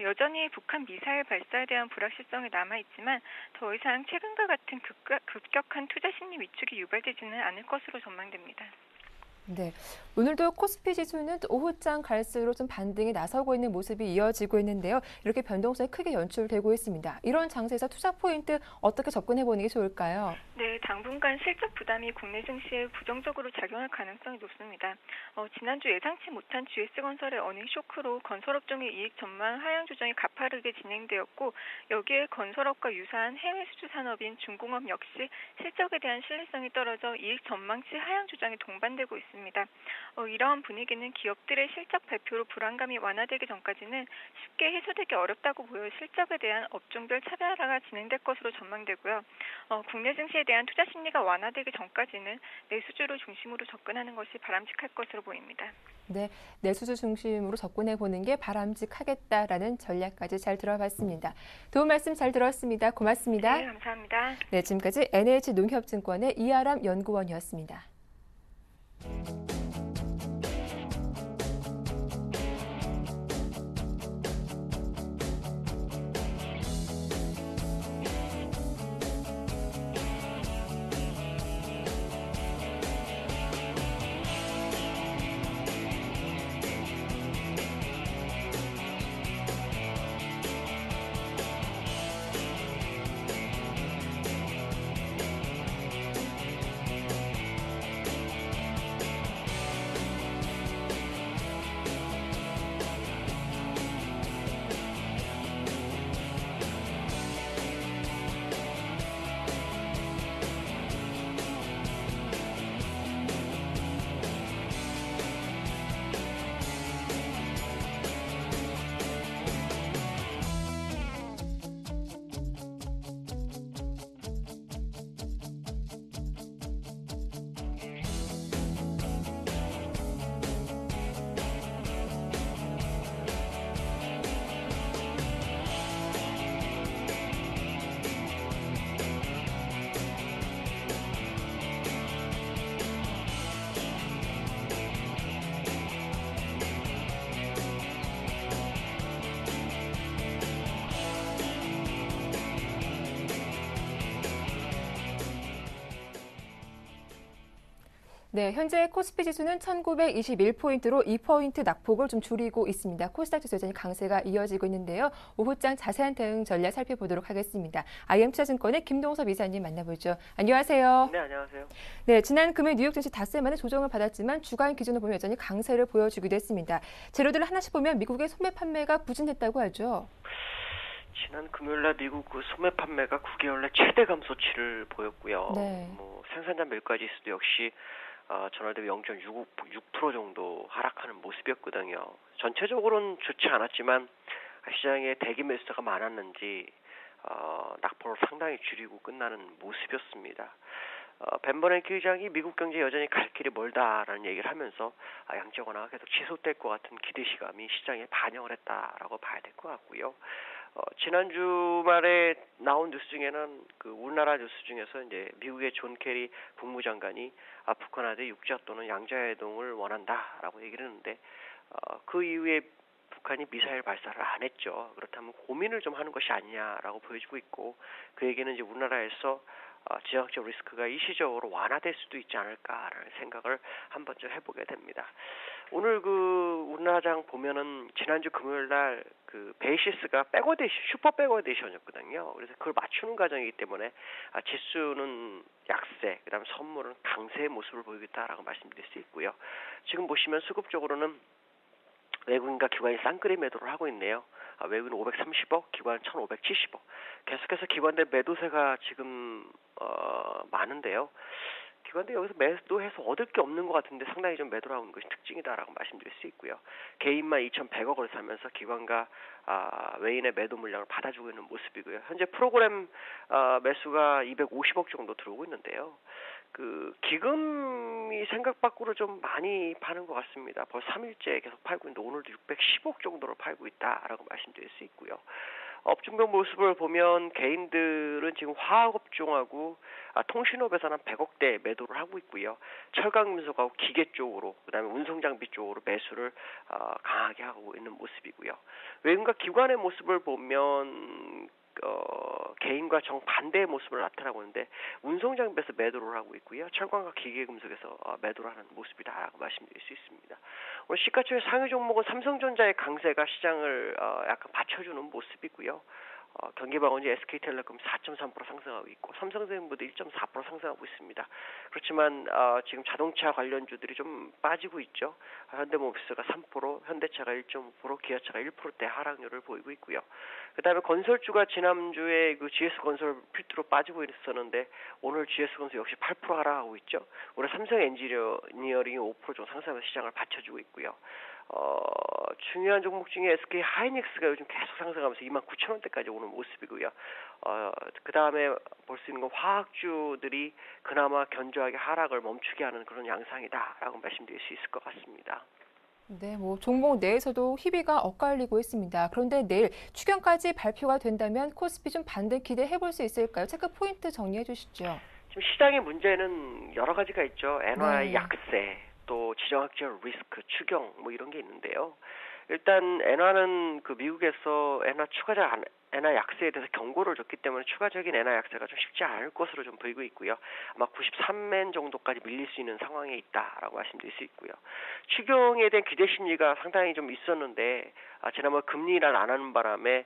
여전히 북한 미사일 발사에 대한 불확실성이 남아있지만 더 이상 최근과 같은 급격한 투자 심리 위축이 유발되지는 않을 것으로 전망됩니다. 네, 오늘도 코스피 지수는 오후장 갈수록 좀 반등에 나서고 있는 모습이 이어지고 있는데요. 이렇게 변동성이 크게 연출되고 있습니다. 이런 장세에서 투자 포인트 어떻게 접근해보는 게 좋을까요? 네, 당분간 실적 부담이 국내 증시에 부정적으로 작용할 가능성이 높습니다. 지난주 예상치 못한 GS건설의 어닝 쇼크로 건설업종의 이익 전망 하향 조정이 가파르게 진행되었고 여기에 건설업과 유사한 해외 수주 산업인 중공업 역시 실적에 대한 신뢰성이 떨어져 이익 전망치 하향 조정이 동반되고 있습니다. 이러한 분위기는 기업들의 실적 발표로 불안감이 완화되기 전까지는 쉽게 해소되기 어렵다고 보여 실적에 대한 업종별 차별화가 진행될 것으로 전망되고요. 국내 증시에 대한 투자 심리가 완화되기 전까지는 내수주를 중심으로 접근하는 것이 바람직할 것으로 보입니다. 네, 내수주 중심으로 접근해보는 게 바람직하겠다라는 전략까지 잘 들어봤습니다. 도움 말씀 잘 들었습니다. 고맙습니다. 네, 감사합니다. 네, 지금까지 NH농협증권의 이아람 연구원이었습니다. 네, 현재 코스피 지수는 1921포인트로 2포인트 낙폭을 좀 줄이고 있습니다. 코스닥 지수 여전히 강세가 이어지고 있는데요. 오후장 자세한 대응 전략 살펴보도록 하겠습니다. IM투자증권의 김동섭 이사님 만나보죠. 안녕하세요. 네, 안녕하세요. 네, 지난 금요일 뉴욕 증시 닷새 만에 조정을 받았지만 주간 기준으로 보면 여전히 강세를 보여주기도 했습니다. 재료들을 하나씩 보면 미국의 소매 판매가 부진했다고 하죠. 지난 금요일날 미국 그 소매 판매가 9개월 내 최대 감소치를 보였고요. 네. 생산자 물가 지수도 역시 전월 대비 0.6% 정도 하락하는 모습이었거든요. 전체적으로는 좋지 않았지만 시장에 대기 매수가 많았는지 낙폭을 상당히 줄이고 끝나는 모습이었습니다. 벤 버냉키 의장이 미국 경제 여전히 갈 길이 멀다라는 얘기를 하면서 양적 완화가 계속 지속될 것 같은 기대시감이 시장에 반영을 했다라고 봐야 될 것 같고요. 지난 주말에 나온 뉴스 중에는 그 우리나라 뉴스 중에서 이제 미국의 존 케리 국무장관이 북한한테 육자 또는 양자회동을 원한다라고 얘기를 했는데 그 이후에 북한이 미사일 발사를 안 했죠. 그렇다면 고민을 좀 하는 것이 아니냐라고 보여지고 있고 그 얘기는 이제 우리나라에서 지정학적 리스크가 일시적으로 완화될 수도 있지 않을까라는 생각을 한 번쯤 해보게 됩니다. 오늘 그 우리나라장 보면은 지난주 금요일 날 그 베이시스가 슈퍼 백워데이션이었거든요. 그래서 그걸 맞추는 과정이기 때문에 지수는 약세, 그다음에 선물은 강세의 모습을 보이고 있다라고 말씀드릴 수 있고요. 지금 보시면 수급적으로는 외국인과 기관이 쌍끌이 매도를 하고 있네요. 외국인 530억, 기관 1,570억. 계속해서 기관들 매도세가 지금 많은데요. 기관들 여기서 매도해서 얻을 게 없는 것 같은데 상당히 좀 매도를 하고 있는 것이 특징이다라고 말씀드릴 수 있고요. 개인만 2,100억을 사면서 기관과 외인의 매도 물량을 받아주고 있는 모습이고요. 현재 프로그램 매수가 250억 정도 들어오고 있는데요. 그 기금이 생각 밖으로 좀 많이 파는 것 같습니다. 벌써 3일째 계속 팔고 있는데 오늘도 610억 정도로 팔고 있다라고 말씀드릴 수 있고요. 업종별 모습을 보면 개인들은 지금 화학업종하고 통신업에서는 100억대 매도를 하고 있고요. 철강금속하고 기계 쪽으로 그다음에 운송장비 쪽으로 매수를 강하게 하고 있는 모습이고요. 외국인과 기관의 모습을 보면 개인과 정반대의 모습을 나타나고 있는데 운송장비에서 매도를 하고 있고요. 철강과 기계금속에서 매도를 하는 모습이다라고 말씀드릴 수 있습니다. 오늘 시가총액 상위 종목은 삼성전자의 강세가 시장을 약간 받쳐주는 모습이고요. 경기방원지 SK텔레콤 4.3% 상승하고 있고 삼성생명도 1.4% 상승하고 있습니다. 그렇지만 지금 자동차 관련주들이 좀 빠지고 있죠. 현대모비스가 3%, 현대차가 1.5%, 기아차가 1%대 하락률을 보이고 있고요. 그다음에 건설주가 지난주에 그 GS건설 필두로 빠지고 있었는데 오늘 GS건설 역시 8% 하락하고 있죠. 올해 삼성엔지니어링이 5% 정도 상승하면서 시장을 받쳐주고 있고요. 중요한 종목 중에 SK 하이닉스가 요즘 계속 상승하면서 29,000원대까지 오는 모습이고요. 그 다음에 볼 수 있는 건 화학주들이 그나마 견조하게 하락을 멈추게 하는 그런 양상이다라고 말씀드릴 수 있을 것 같습니다. 네, 종목 내에서도 희비가 엇갈리고 있습니다. 그런데 내일 추경까지 발표가 된다면 코스피 좀 반등 기대해 볼 수 있을까요? 체크 포인트 정리해 주시죠. 지금 시장의 문제는 여러 가지가 있죠. 엔화의 네. 약세, 또 지정학적 리스크, 추경 이런 게 있는데요. 일단 엔화는 그 미국에서 엔화 약세에 대해서 경고를 줬기 때문에 추가적인 엔화 약세가 좀 쉽지 않을 것으로 좀 보이고 있고요. 아마 93엔 정도까지 밀릴 수 있는 상황에 있다라고 말씀드릴 수 있고요. 추경에 대한 기대 심리가 상당히 좀 있었는데 지난번 금리 인하를 안 하는 바람에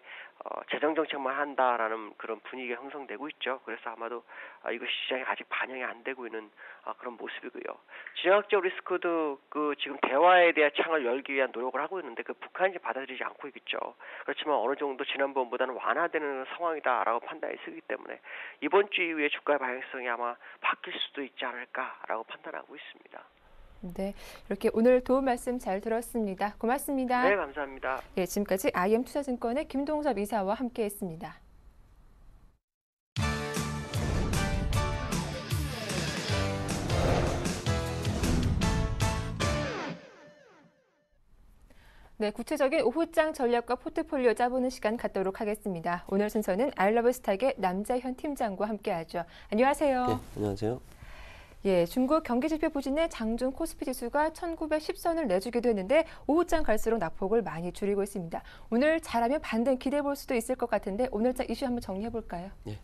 재정 정책만 한다라는 그런 분위기가 형성되고 있죠. 그래서 아마도 이것이 시장에 아직 반영이 안 되고 있는 그런 모습이고요. 지정학적 리스크도 그 지금 대화에 대한 창을 열기 위한 노력을 하고 있는데 그 북한이 받아들이지 않고 있겠죠. 그렇지만 어느 정도 지난번보다는 완화되는 상황이다라고 판단이 쓰기 때문에 이번 주 이후에 주가의 방향성이 아마 바뀔 수도 있지 않을까라고 판단하고 있습니다. 네, 이렇게 오늘 도움 말씀 잘 들었습니다. 고맙습니다. 네, 감사합니다. 네, 지금까지 IM투자증권의 김동섭 이사와 함께했습니다. 네, 구체적인 오후장 전략과 포트폴리오 짜보는 시간 갖도록 하겠습니다. 오늘 순서는 아이러브스탁의 남자현 팀장과 함께하죠. 안녕하세요. 네, 안녕하세요. 예, 중국 경기지표 부진에 장중 코스피 지수가 1910선을 내주기도 했는데 오후장 갈수록 낙폭을 많이 줄이고 있습니다. 오늘 잘하면 반등 기대해 볼 수도 있을 것 같은데 오늘장 이슈 한번 정리해 볼까요? 네.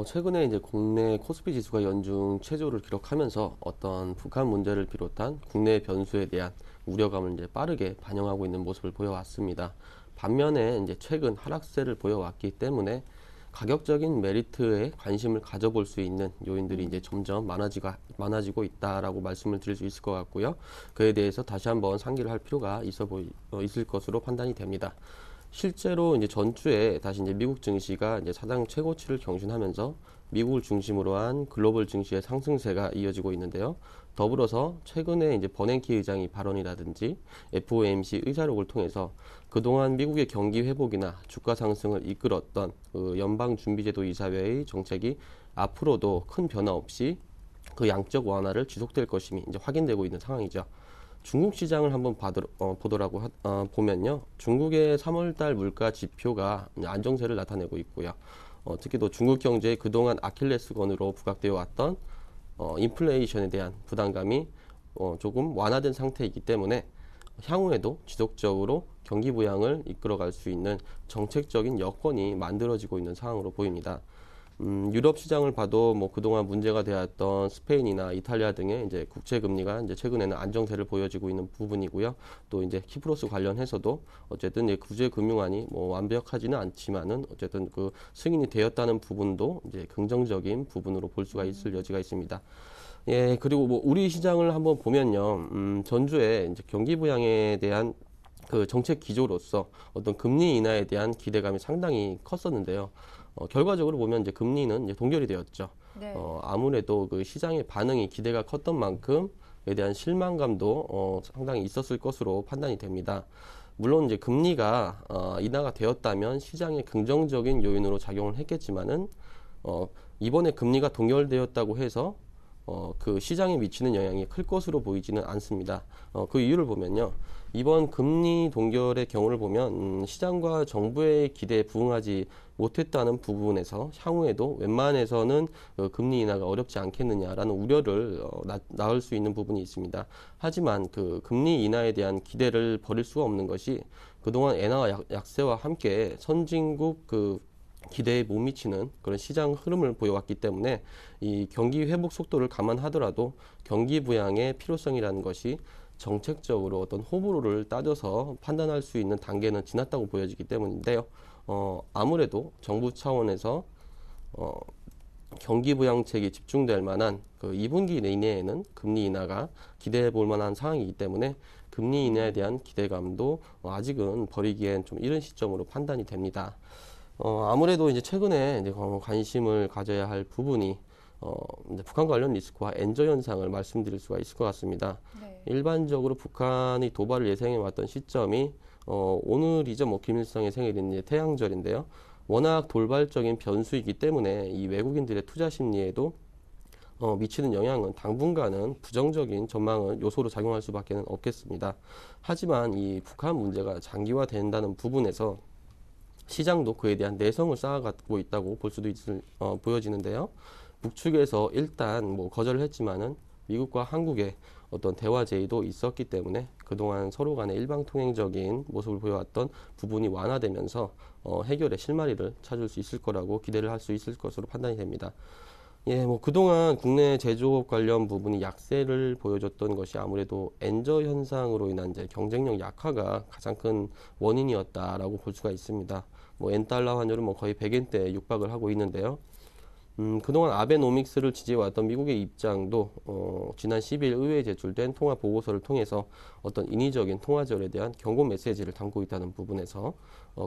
최근에 이제 국내 코스피 지수가 연중 최저를 기록하면서 어떤 북한 문제를 비롯한 국내 변수에 대한 우려감을 이제 빠르게 반영하고 있는 모습을 보여왔습니다. 반면에 이제 최근 하락세를 보여왔기 때문에 가격적인 메리트에 관심을 가져볼 수 있는 요인들이 이제 점점 많아지고 있다라고 말씀을 드릴 수 있을 것 같고요. 그에 대해서 다시 한번 상기를 할 필요가 있을 것으로 판단이 됩니다. 실제로 이제 전주에 다시 이제 미국 증시가 이제 사상 최고치를 경신하면서 미국을 중심으로 한 글로벌 증시의 상승세가 이어지고 있는데요. 더불어서 최근에 이제 버냉키 의장이 발언이라든지 FOMC 의사록을 통해서 그동안 미국의 경기 회복이나 주가 상승을 이끌었던 그 연방준비제도 이사회의 정책이 앞으로도 큰 변화 없이 그 양적 완화를 지속될 것임이 이제 확인되고 있는 상황이죠. 중국 시장을 한번 보면요. 중국의 3월달 물가 지표가 안정세를 나타내고 있고요. 특히 또 중국 경제의 그동안 아킬레스건으로 부각되어 왔던 인플레이션에 대한 부담감이 조금 완화된 상태이기 때문에 향후에도 지속적으로 경기 부양을 이끌어갈 수 있는 정책적인 여건이 만들어지고 있는 상황으로 보입니다. 유럽 시장을 봐도 뭐 그동안 문제가 되었던 스페인이나 이탈리아 등의 이제 국채 금리가 이제 최근에는 안정세를 보여지고 있는 부분이고요. 또 이제 키프로스 관련해서도 어쨌든 이제 구제 금융안이 뭐 완벽하지는 않지만은 어쨌든 그 승인이 되었다는 부분도 이제 긍정적인 부분으로 볼 수가 있을 여지가 있습니다. 예, 그리고 뭐 우리 시장을 한번 보면요. 전주에 이제 경기 부양에 대한 그 정책 기조로서 어떤 금리 인하에 대한 기대감이 상당히 컸었는데요. 결과적으로 보면 이제 금리는 이제 동결이 되었죠. 네. 아무래도 그 시장의 반응이 기대가 컸던 만큼에 대한 실망감도 상당히 있었을 것으로 판단이 됩니다. 물론 이제 금리가 인하가 되었다면 시장의 긍정적인 요인으로 작용을 했겠지만은 이번에 금리가 동결되었다고 해서 그 시장에 미치는 영향이 클 것으로 보이지는 않습니다. 그 이유를 보면요. 이번 금리 동결의 경우를 보면 시장과 정부의 기대에 부응하지 못했다는 부분에서 향후에도 웬만해서는 금리 인하가 어렵지 않겠느냐라는 우려를 낳을 수 있는 부분이 있습니다. 하지만 그 금리 인하에 대한 기대를 버릴 수가 없는 것이 그동안 엔화 약세와 함께 선진국 그 기대에 못 미치는 그런 시장 흐름을 보여왔기 때문에 이 경기 회복 속도를 감안하더라도 경기 부양의 필요성이라는 것이 정책적으로 어떤 호불호를 따져서 판단할 수 있는 단계는 지났다고 보여지기 때문인데요. 아무래도 정부 차원에서 경기 부양책이 집중될 만한 그 2분기 내내에는 금리 인하가 기대해 볼 만한 상황이기 때문에 금리 인하에 대한 기대감도 아직은 버리기엔 좀 이른 시점으로 판단이 됩니다. 아무래도 이제 최근에 이제 관심을 가져야 할 부분이 이제 북한 관련 리스크와 엔저 현상을 말씀드릴 수가 있을 것 같습니다. 네. 일반적으로 북한이 도발을 예상해 왔던 시점이 오늘이죠. 뭐 김일성의 생일인 이제 태양절인데요. 워낙 돌발적인 변수이기 때문에 이 외국인들의 투자 심리에도 미치는 영향은 당분간은 부정적인 전망을 요소로 작용할 수밖에 없겠습니다. 하지만 이 북한 문제가 장기화된다는 부분에서 시장도 그에 대한 내성을 쌓아가고 있다고 볼 수도 보여지는데요. 북측에서 일단 뭐 거절을 했지만은 미국과 한국의 어떤 대화 제의도 있었기 때문에 그동안 서로 간의 일방통행적인 모습을 보여왔던 부분이 완화되면서 해결의 실마리를 찾을 수 있을 거라고 기대를 할 수 있을 것으로 판단이 됩니다. 예, 뭐 그동안 국내 제조업 관련 부분이 약세를 보여줬던 것이 아무래도 엔저 현상으로 인한 이제 경쟁력 약화가 가장 큰 원인이었다라고 볼 수가 있습니다. 뭐 엔달러 환율은 뭐 거의 100엔대에 육박을 하고 있는데요. 그동안 아베노믹스를 지지해왔던 미국의 입장도 지난 10일 의회에 제출된 통화 보고서를 통해서 어떤 인위적인 통화절에 대한 경고 메시지를 담고 있다는 부분에서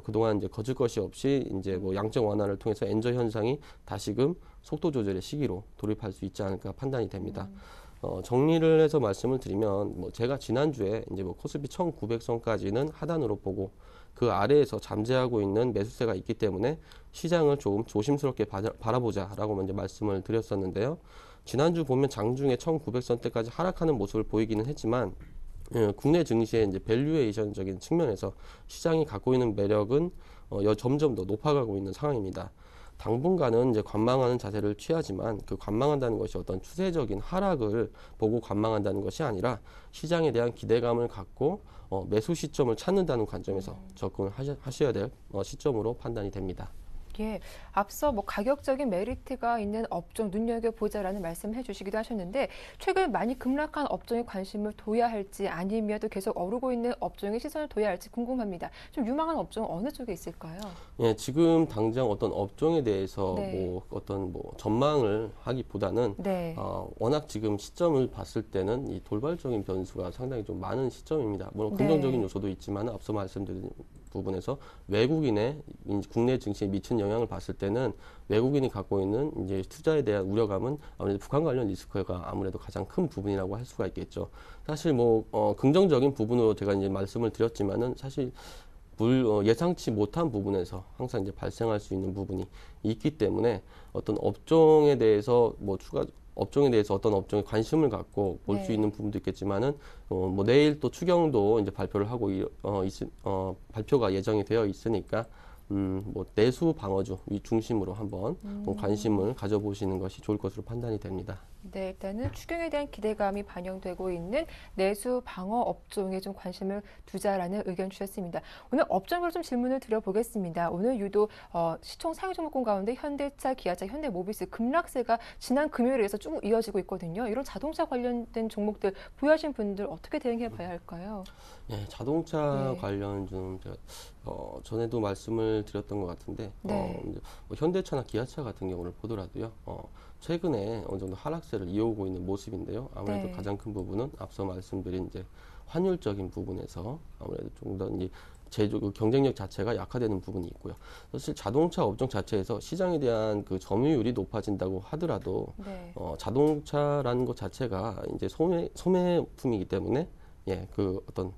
그동안 이제 거칠 것이 없이 이제 뭐 양적 완화를 통해서 엔저 현상이 다시금 속도 조절의 시기로 돌입할 수 있지 않을까 판단이 됩니다. 정리를 해서 말씀을 드리면 뭐 제가 지난주에 이제 뭐 코스피 1900선까지는 하단으로 보고 그 아래에서 잠재하고 있는 매수세가 있기 때문에 시장을 조금 조심스럽게 바라보자라고 먼저 말씀을 드렸었는데요. 지난주 보면 장중에 1900선대까지 하락하는 모습을 보이기는 했지만 국내 증시의 이제 밸류에이션적인 측면에서 시장이 갖고 있는 매력은 점점 더 높아가고 있는 상황입니다. 당분간은 이제 관망하는 자세를 취하지만 그 관망한다는 것이 어떤 추세적인 하락을 보고 관망한다는 것이 아니라 시장에 대한 기대감을 갖고 매수 시점을 찾는다는 관점에서 접근을 하셔야 될 시점으로 판단이 됩니다. 예, 앞서 뭐 가격적인 메리트가 있는 업종 눈여겨보자라는 말씀을 해주시기도 하셨는데 최근 많이 급락한 업종에 관심을 둬야 할지 아니면 또 계속 오르고 있는 업종에 시선을 둬야 할지 궁금합니다. 좀 유망한 업종은 어느 쪽에 있을까요? 예, 지금 당장 어떤 업종에 대해서 네. 뭐 어떤 뭐 전망을 하기보다는 네. 워낙 지금 시점을 봤을 때는 이 돌발적인 변수가 상당히 좀 많은 시점입니다. 물론 긍정적인 네. 요소도 있지만 앞서 말씀드린 부분에서 외국인의 국내 증시에 미친 영향을 봤을 때는 외국인이 갖고 있는 이제 투자에 대한 우려감은 아무래도 북한 관련 리스크가 아무래도 가장 큰 부분이라고 할 수가 있겠죠. 사실 뭐 긍정적인 부분으로 제가 이제 말씀을 드렸지만은 사실 예상치 못한 부분에서 항상 이제 발생할 수 있는 부분이 있기 때문에 어떤 업종에 대해서 어떤 업종에 관심을 갖고 볼 수 네. 있는 부분도 있겠지만은 뭐 내일 또 추경도 이제 발표를 하고 발표가 예정이 되어 있으니까 뭐 내수 방어주 위 중심으로 한번 관심을 가져보시는 것이 좋을 것으로 판단이 됩니다. 네, 일단은 추경에 대한 기대감이 반영되고 있는 내수 방어 업종에 좀 관심을 두자라는 의견 주셨습니다. 오늘 업종별 좀 질문을 드려보겠습니다. 오늘 유독 시총 상위 종목군 가운데 현대차, 기아차, 현대모비스 급락세가 지난 금요일에 의해서 쭉 이어지고 있거든요. 이런 자동차 관련된 종목들 보유하신 분들 어떻게 대응해 봐야 할까요? 예, 자동차 예. 관련 좀 제가 전에도 말씀을 드렸던 것 같은데 네. 이제 뭐 현대차나 기아차 같은 경우를 보더라도요. 최근에 어느 정도 하락세를 이어오고 있는 모습인데요. 아무래도 네. 가장 큰 부분은 앞서 말씀드린 이제 환율적인 부분에서 아무래도 좀 더 이제 경쟁력 자체가 약화되는 부분이 있고요. 사실 자동차 업종 자체에서 시장에 대한 그 점유율이 높아진다고 하더라도 네. 자동차라는 것 자체가 이제 소매품이기 때문에 예, 그 어떤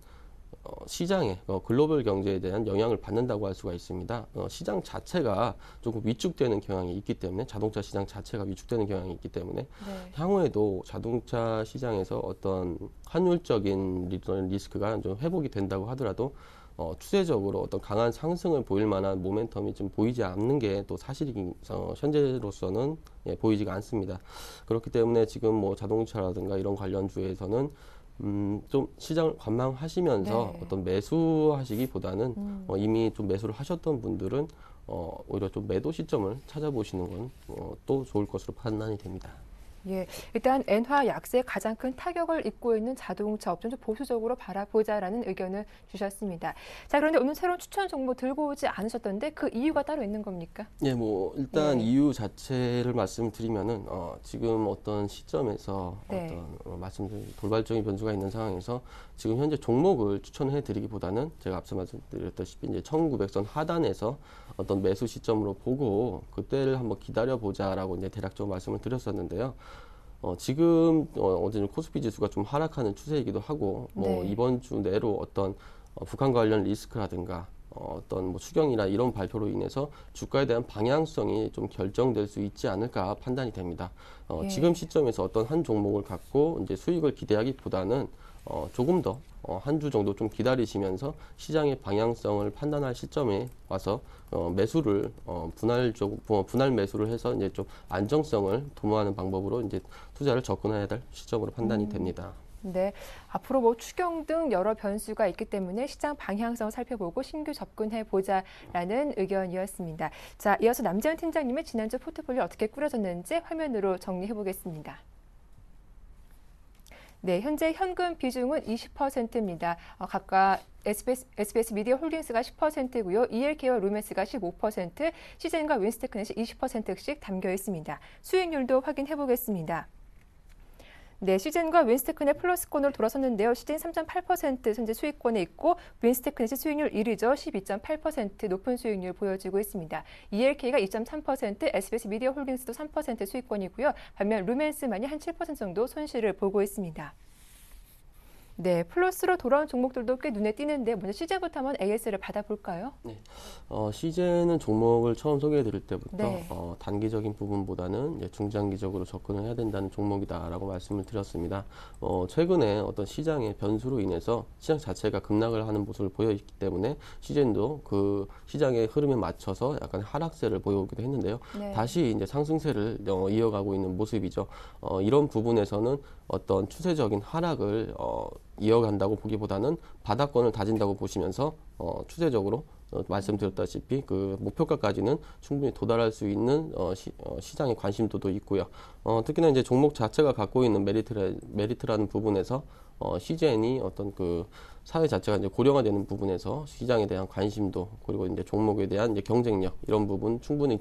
시장의 글로벌 경제에 대한 영향을 받는다고 할 수가 있습니다. 시장 자체가 조금 위축되는 경향이 있기 때문에 자동차 시장 자체가 위축되는 경향이 있기 때문에 네. 향후에도 자동차 시장에서 어떤 환율적인 리스크가 좀 회복이 된다고 하더라도 추세적으로 어떤 강한 상승을 보일 만한 모멘텀이 좀 보이지 않는 게 또 사실이 현재로서는 예, 보이지가 않습니다. 그렇기 때문에 지금 뭐 자동차라든가 이런 관련주에서는 좀 시장을 관망하시면서 네. 어떤 매수하시기보다는 이미 좀 매수를 하셨던 분들은 오히려 좀 매도 시점을 찾아보시는 건 또 좋을 것으로 판단이 됩니다. 예, 일단 엔화 약세에 가장 큰 타격을 입고 있는 자동차 업종 좀 보수적으로 바라보자라는 의견을 주셨습니다. 자, 그런데 오늘 새로운 추천 정보 들고 오지 않으셨던데 그 이유가 따로 있는 겁니까? 예, 뭐 일단 네. 이유 자체를 말씀드리면은 지금 어떤 시점에서 네. 어떤 말씀드린 돌발적인 변수가 있는 상황에서 지금 현재 종목을 추천해드리기보다는 제가 앞서 말씀드렸다시피 이제 1900선 하단에서 어떤 매수 시점으로 보고 그때를 한번 기다려보자라고 이제 대략적으로 말씀을 드렸었는데요. 지금 어제 코스피 지수가 좀 하락하는 추세이기도 하고 뭐 네. 이번 주 내로 어떤 북한 관련 리스크라든가 어떤 뭐 추경이나 이런 발표로 인해서 주가에 대한 방향성이 좀 결정될 수 있지 않을까 판단이 됩니다. 예. 지금 시점에서 어떤 한 종목을 갖고 이제 수익을 기대하기보다는 조금 더 한 주 정도 좀 기다리시면서 시장의 방향성을 판단할 시점에 와서 매수를 분할 매수를 해서 이제 좀 안정성을 도모하는 방법으로 이제 투자를 접근해야 될 시점으로 판단이 됩니다. 네, 앞으로 뭐 추경 등 여러 변수가 있기 때문에 시장 방향성을 살펴보고 신규 접근해 보자라는 의견이었습니다. 자, 이어서 남재현 팀장님의 지난주 포트폴리오 어떻게 꾸려졌는지 화면으로 정리해 보겠습니다. 네, 현재 현금 비중은 20%입니다. 각각 SBS 미디어 홀딩스가 10%고요. ELK와 루멘스가 15%, 시젠과 윈스테크넷이 20%씩 담겨 있습니다. 수익률도 확인해 보겠습니다. 네, 시즌과 윈스테크넷 플러스권으로 돌아섰는데요. 시즌 3.8% 현재 수익권에 있고 윈스테크넷이 수익률 1위죠. 12.8% 높은 수익률 보여지고 있습니다. ELK가 2.3%, SBS 미디어 홀딩스도 3% 수익권이고요. 반면 루멘스만이 한 7% 정도 손실을 보고 있습니다. 네, 플러스로 돌아온 종목들도 꽤 눈에 띄는데 먼저 시즌부터 한번 AS를 받아볼까요? 네, 시제는 종목을 처음 소개해드릴 때부터 네. 단기적인 부분보다는 이제 중장기적으로 접근을 해야 된다는 종목이다라고 말씀을 드렸습니다. 최근에 어떤 시장의 변수로 인해서 시장 자체가 급락을 하는 모습을 보여있기 때문에 시젠도 그 시장의 흐름에 맞춰서 약간 하락세를 보여오기도 했는데요. 네. 다시 이제 상승세를 이어가고 있는 모습이죠. 이런 부분에서는 어떤 추세적인 하락을 이어간다고 보기보다는 바닥권을 다진다고 보시면서 추세적으로 말씀드렸다시피 그 목표가까지는 충분히 도달할 수 있는 시장의 관심도도 있고요. 특히나 이제 종목 자체가 갖고 있는 메리트라는 부분에서 CGN이 어떤 그 사회 자체가 이제 고령화되는 부분에서 시장에 대한 관심도 그리고 이제 종목에 대한 이제 경쟁력 이런 부분 충분히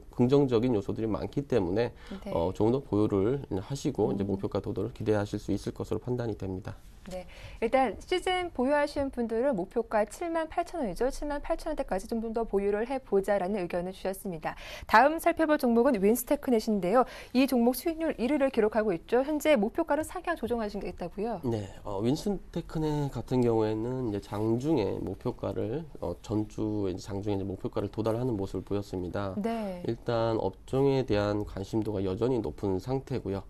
긍정적인 요소들이 많기 때문에 네. 조금 더 보유를 하시고 이제 목표가 도달을 기대하실 수 있을 것으로 판단이 됩니다. 네, 일단 시즌 보유하시는 분들은 목표가 78,000원이죠. 78,000원대까지 좀 더 보유를 해보자라는 의견을 주셨습니다. 다음 살펴볼 종목은 윈스테크넷인데요. 이 종목 수익률 1위를 기록하고 있죠. 현재 목표가를 상향 조정하시겠다고요? 네, 윈스테크넷 같은 경우에는 이제 장중에 목표가를 전주 장중에 이제 목표가를 도달하는 모습을 보였습니다. 네. 일단 업종에 대한 관심도가 여전히 높은 상태고요.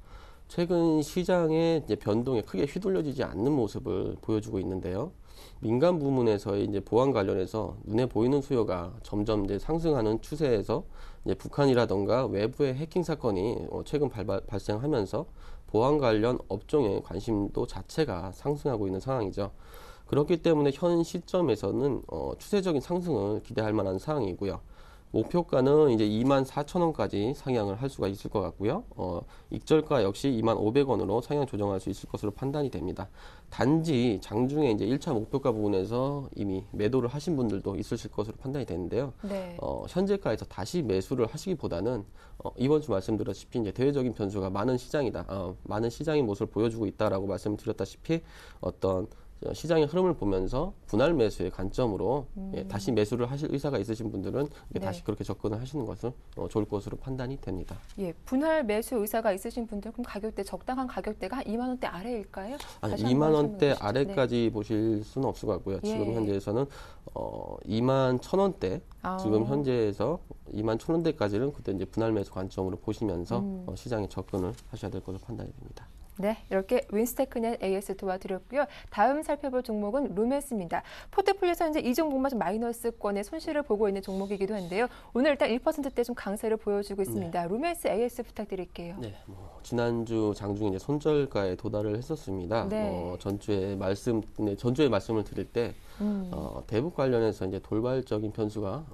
최근 시장의 이제 변동에 크게 휘둘려지지 않는 모습을 보여주고 있는데요. 민간 부문에서의 이제 보안 관련해서 눈에 보이는 수요가 점점 이제 상승하는 추세에서 이제 북한이라던가 외부의 해킹 사건이 최근 발생하면서 보안 관련 업종의 관심도 자체가 상승하고 있는 상황이죠. 그렇기 때문에 현 시점에서는 추세적인 상승을 기대할 만한 상황이고요. 목표가는 이제 24,000원까지 상향을 할 수가 있을 것 같고요. 익절가 역시 25,000원으로 상향 조정할 수 있을 것으로 판단이 됩니다. 단지 장중에 이제 1차 목표가 부분에서 이미 매도를 하신 분들도 있으실 것으로 판단이 되는데요. 네. 현재가에서 다시 매수를 하시기보다는 이번 주 말씀드렸다시피 이제 대외적인 변수가 많은 시장이다. 많은 시장의 모습을 보여주고 있다라고 말씀드렸다시피 어떤 시장의 흐름을 보면서 분할 매수의 관점으로 다시 매수를 하실 의사가 있으신 분들은 네. 다시 그렇게 접근을 하시는 것은 좋을 것으로 판단이 됩니다. 예, 분할 매수 의사가 있으신 분들 그럼 가격대 적당한 가격대가 한 2만 원대 아래일까요? 아니, 다시 한번 2만 원대 설명해 주시죠. 아래까지 보실 수는 없을 것 같고요. 지금 예. 현재에서는 2만 1,000원대 지금 현재에서 2만 1,000원대까지는 그때 이제 분할 매수 관점으로 보시면서 시장에 접근을 하셔야 될 것으로 판단이 됩니다. 네, 이렇게 윈스테크넷 AS 도와드렸고요. 다음 살펴볼 종목은 루멘스입니다. 포트폴리오에서 현재 이 종목만 좀 마이너스권의 손실을 보고 있는 종목이기도 한데요. 오늘 일단 1%대 좀 강세를 보여주고 있습니다. 루멘스 AS 부탁드릴게요. 네, 지난주 장중에 이제 손절가에 도달을 했었습니다. 네. 전주에 말씀을 드릴 때 대북 관련해서 이제 돌발적인 변수가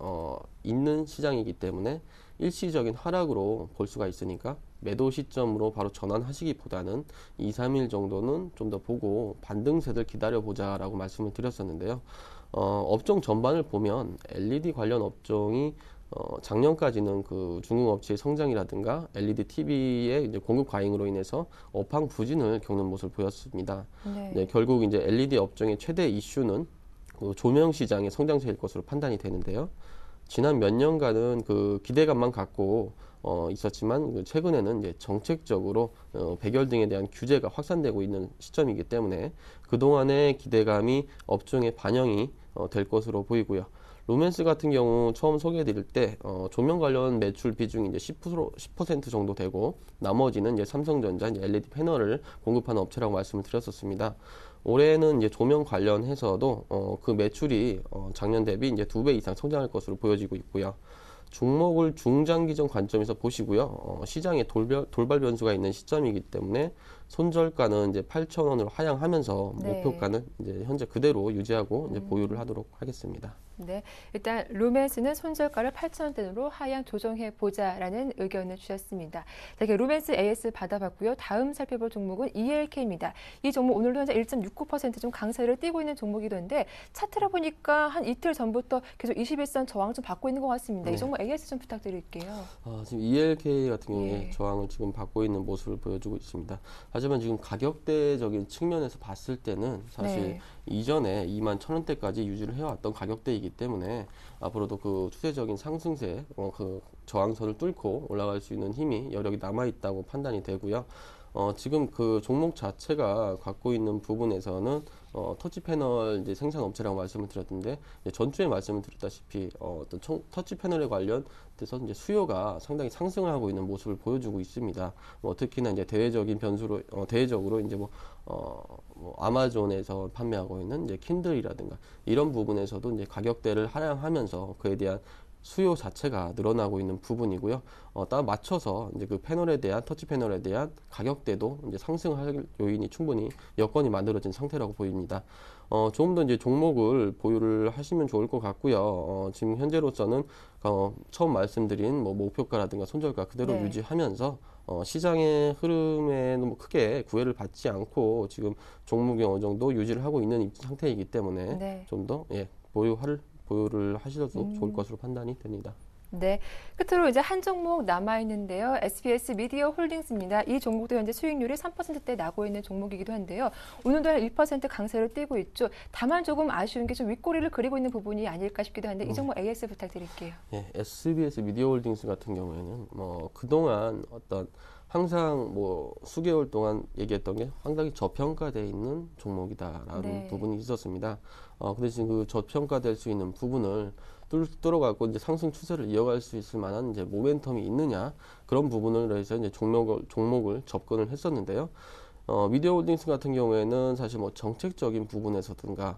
있는 시장이기 때문에 일시적인 하락으로 볼 수가 있으니까 매도 시점으로 바로 전환하시기보다는 2, 3일 정도는 좀 더 보고 반등세를 기다려보자라고 말씀을 드렸었는데요. 업종 전반을 보면 LED 관련 업종이 작년까지는 그 중흥업체의 성장이라든가 LED TV의 이제 공급 과잉으로 인해서 업황 부진을 겪는 모습을 보였습니다. 네. 네, 결국 이제 LED 업종의 최대 이슈는 그 조명 시장의 성장세일 것으로 판단이 되는데요. 지난 몇 년간은 그 기대감만 갖고 있었지만 최근에는 이제 정책적으로 백열 등에 대한 규제가 확산되고 있는 시점이기 때문에 그동안의 기대감이 업종에 반영이 될 것으로 보이고요. 루멘스 같은 경우 처음 소개해드릴 때 조명 관련 매출 비중이 이제 10% 정도 되고 나머지는 이제 삼성전자 이제 LED 패널을 공급하는 업체라고 말씀을 드렸었습니다. 올해는 이제 조명 관련해서도 그 매출이 작년 대비 이제 2배 이상 성장할 것으로 보여지고 있고요. 종목을 중장기적 관점에서 보시고요. 시장에 돌발 변수가 있는 시점이기 때문에 손절가는 이제 8,000원으로 하향하면서 네. 목표가는 이제 현재 그대로 유지하고 이제 보유를 하도록 하겠습니다. 네, 일단 루멘스는 손절가를 8,000원대로 하향 조정해 보자라는 의견을 주셨습니다. 자, 이렇게 루멘스 AS 받아봤고요. 다음 살펴볼 종목은 ELK입니다. 이 종목 오늘도 현재 1.69% 좀 강세를 띠고 있는 종목이기도 한데 차트를 보니까 한 이틀 전부터 계속 21선 저항을 좀 받고 있는 것 같습니다. 네. 이 종목 AS 좀 부탁드릴게요. 지금 ELK 같은 경우에 예. 저항을 지금 받고 있는 모습을 보여주고 있습니다. 하지만 지금 가격대적인 측면에서 봤을 때는 사실 네. 이전에 2만 1,000원대까지 유지를 해왔던 가격대이기 때문에 앞으로도 그 추세적인 상승세, 그 저항선을 뚫고 올라갈 수 있는 힘이 여력이 남아있다고 판단이 되고요. 지금 그 종목 자체가 갖고 있는 부분에서는 터치 패널 이제 생산 업체라고 말씀을 드렸는데 전주에 말씀을 드렸다시피 어떤 터치 패널에 관련돼서 이제 수요가 상당히 상승을 하고 있는 모습을 보여주고 있습니다. 특히나 이제 대외적인 변수로 대외적으로 이제 뭐 아마존에서 판매하고 있는 이제 킨들이라든가 이런 부분에서도 이제 가격대를 하향하면서 그에 대한 수요 자체가 늘어나고 있는 부분이고요. 따라 맞춰서 이제 그 패널에 대한 터치 패널에 대한 가격대도 이제 상승할 요인이 충분히 여건이 만들어진 상태라고 보입니다. 조금 더 이제 종목을 보유를 하시면 좋을 것 같고요. 지금 현재로서는 처음 말씀드린 뭐 목표가라든가 손절가 그대로 네. 유지하면서 시장의 흐름에는 뭐 크게 구애를 받지 않고 지금 종목이 어느 정도 유지를 하고 있는 상태이기 때문에 네. 좀 더 보유를 하셔도 좋을 것으로 판단이 됩니다. 네, 끝으로 이제 한 종목 남아 있는데요. SBS 미디어 홀딩스입니다. 이 종목도 현재 수익률이 3%대 나고 있는 종목이기도 한데요. 오늘도 한 1% 강세를 띄고 있죠. 다만 조금 아쉬운 게 좀 윗꼬리를 그리고 있는 부분이 아닐까 싶기도 한데 이 종목 AS 부탁드릴게요. 예, SBS 미디어 홀딩스 같은 경우에는 뭐 그동안 항상 뭐 수개월 동안 얘기했던 게 상당히 저평가되어 있는 종목이다라는 네. 부분이 있었습니다. 근데 지금 그 저평가될 수 있는 부분을 뚫어갖고 이제 상승 추세를 이어갈 수 있을 만한 이제 모멘텀이 있느냐 그런 부분을 해서 이제 종목을 접근을 했었는데요. 미디어 홀딩스 같은 경우에는 사실 뭐 정책적인 부분에서든가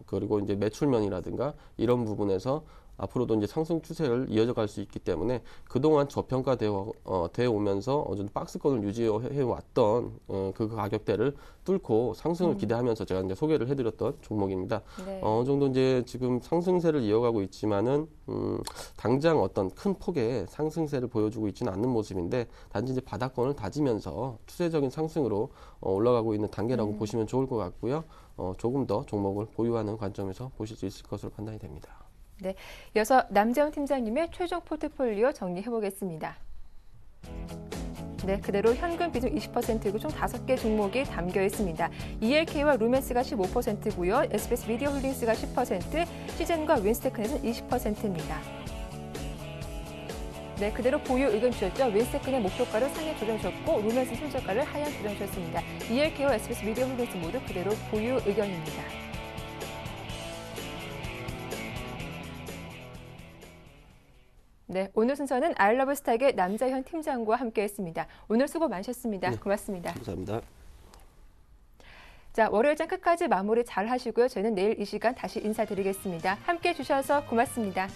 그리고 이제 매출면이라든가 이런 부분에서 앞으로도 이제 상승 추세를 이어져 갈 수 있기 때문에 그동안 저평가되어 오면서 어느 정도 박스권을 유지해 왔던 그 가격대를 뚫고 상승을 기대하면서 제가 이제 소개를 해드렸던 종목입니다. 네. 어느 정도 이제 지금 상승세를 이어가고 있지만은 당장 어떤 큰 폭의 상승세를 보여주고 있지는 않는 모습인데 단지 이제 바닥권을 다지면서 추세적인 상승으로 올라가고 있는 단계라고 보시면 좋을 것 같고요. 조금 더 종목을 보유하는 관점에서 보실 수 있을 것으로 판단이 됩니다. 네, 이어서 남재훈 팀장님의 최종 포트폴리오 정리해 보겠습니다. 네, 그대로 현금 비중 20%이고 총 5개 종목이 담겨 있습니다. ELK와 루멘스가 15%고요. SBS 미디어 홀딩스가 10%, 시젠과 윈스테크넷은 20%입니다. 네, 그대로 보유 의견 주셨죠. 윈스테크넷 목표가를 상향 조정 주셨고 루멘스 손절가를 하향 조정 주셨습니다. ELK와 SBS 미디어 홀딩스 모두 그대로 보유 의견입니다. 네, 오늘 순서는 아이러브스탁의 남자현 팀장과 함께했습니다. 오늘 수고 많으셨습니다. 네, 고맙습니다. 감사합니다. 자, 월요일장 끝까지 마무리 잘 하시고요. 저희는 내일 이 시간 다시 인사드리겠습니다. 함께해 주셔서 고맙습니다.